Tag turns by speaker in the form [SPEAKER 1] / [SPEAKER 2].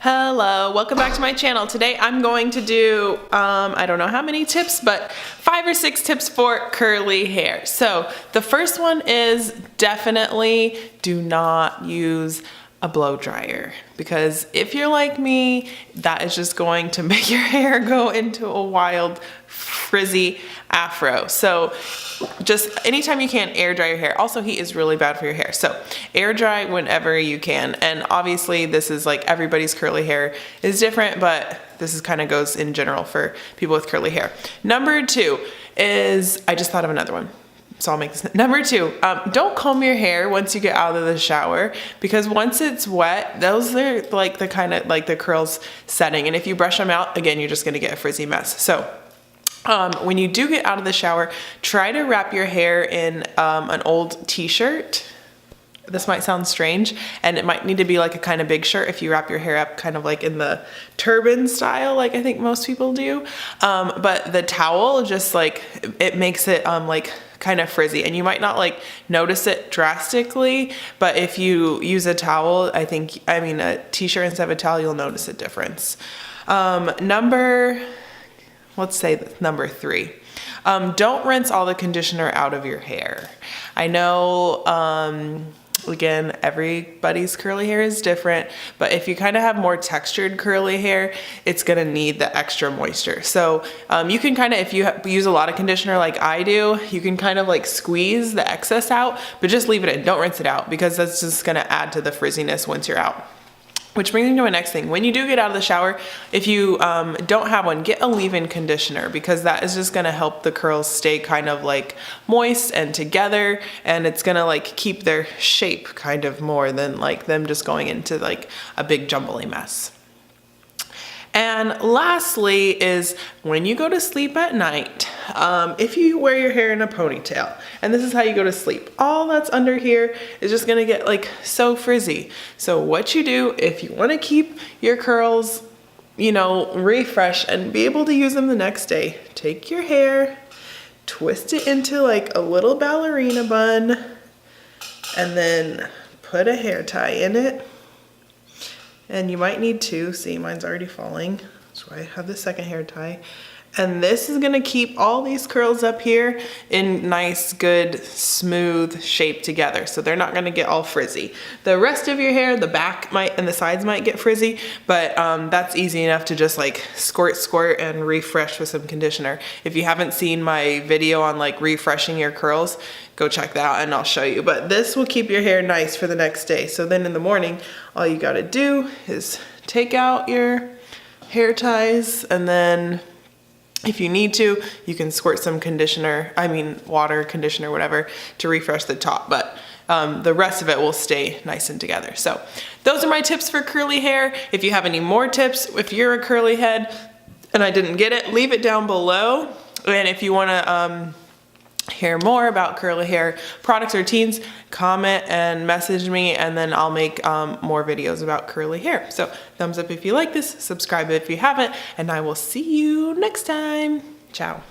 [SPEAKER 1] Hello, welcome back to my channel. Today I'm going to do, I don't know how many tips, but 5 or 6 tips for curly hair. So the first one is definitely do not use a blow dryer, because if you're like me, that is just going to make your hair go into a wild frizzy afro. So just anytime you can, air dry your hair. Also, heat is really bad for your hair, so air dry whenever you can. And obviously this is like everybody's curly hair is different, but this is kind of goes in general for people with curly hair. Number 2 is, I just thought of another one, so I'll make this. Number 2, don't comb your hair once you get out of the shower, because once it's wet, those are like the kind of like the curls setting. And if you brush them out, again, you're just gonna get a frizzy mess. So when you do get out of the shower, try to wrap your hair in an old t-shirt. This might sound strange, and it might need to be like a kind of big shirt if you wrap your hair up kind of like in the turban style, like I think most people do. But the towel just like, it makes it like kind of frizzy, and you might not like notice it drastically, but if you use a towel, a t-shirt instead of a towel, you'll notice a difference. Let's say number 3. Don't rinse all the conditioner out of your hair. I know, again, everybody's curly hair is different, but if you kind of have more textured curly hair, it's gonna need the extra moisture. So you can kind of, if you use a lot of conditioner like I do, you can kind of like squeeze the excess out, but just leave it in, don't rinse it out, because that's just gonna add to the frizziness once you're out. Which brings me to my next thing. When you do get out of the shower, if you don't have one, get a leave-in conditioner, because that is just gonna help the curls stay kind of like moist and together, and it's gonna like keep their shape kind of more than like them just going into like a big jumbly mess. And lastly is when you go to sleep at night, if you wear your hair in a ponytail, and this is how you go to sleep, all that's under here is just gonna get like so frizzy. So what you do, if you wanna keep your curls, you know, refresh and be able to use them the next day, take your hair, twist it into like a little ballerina bun, and then put a hair tie in it. And you might need 2, see mine's already falling, that's why I have the second hair tie. And this is gonna keep all these curls up here in nice, good, smooth shape together, so they're not gonna get all frizzy. The rest of your hair, the back might and the sides might get frizzy, but that's easy enough to just like squirt and refresh with some conditioner. If you haven't seen my video on like refreshing your curls, go check that out and I'll show you. But this will keep your hair nice for the next day. So then in the morning, all you gotta do is take out your hair ties, and then if you need to, you can squirt some water, conditioner, whatever, to refresh the top, but the rest of it will stay nice and together. So those are my tips for curly hair. If you have any more tips, if you're a curly head and I didn't get it, leave it down below. And if you wanna hear more about curly hair products or routines, comment and message me, and then I'll make more videos about curly hair. So thumbs up if you like this, subscribe if you haven't, and I will see you next time. Ciao.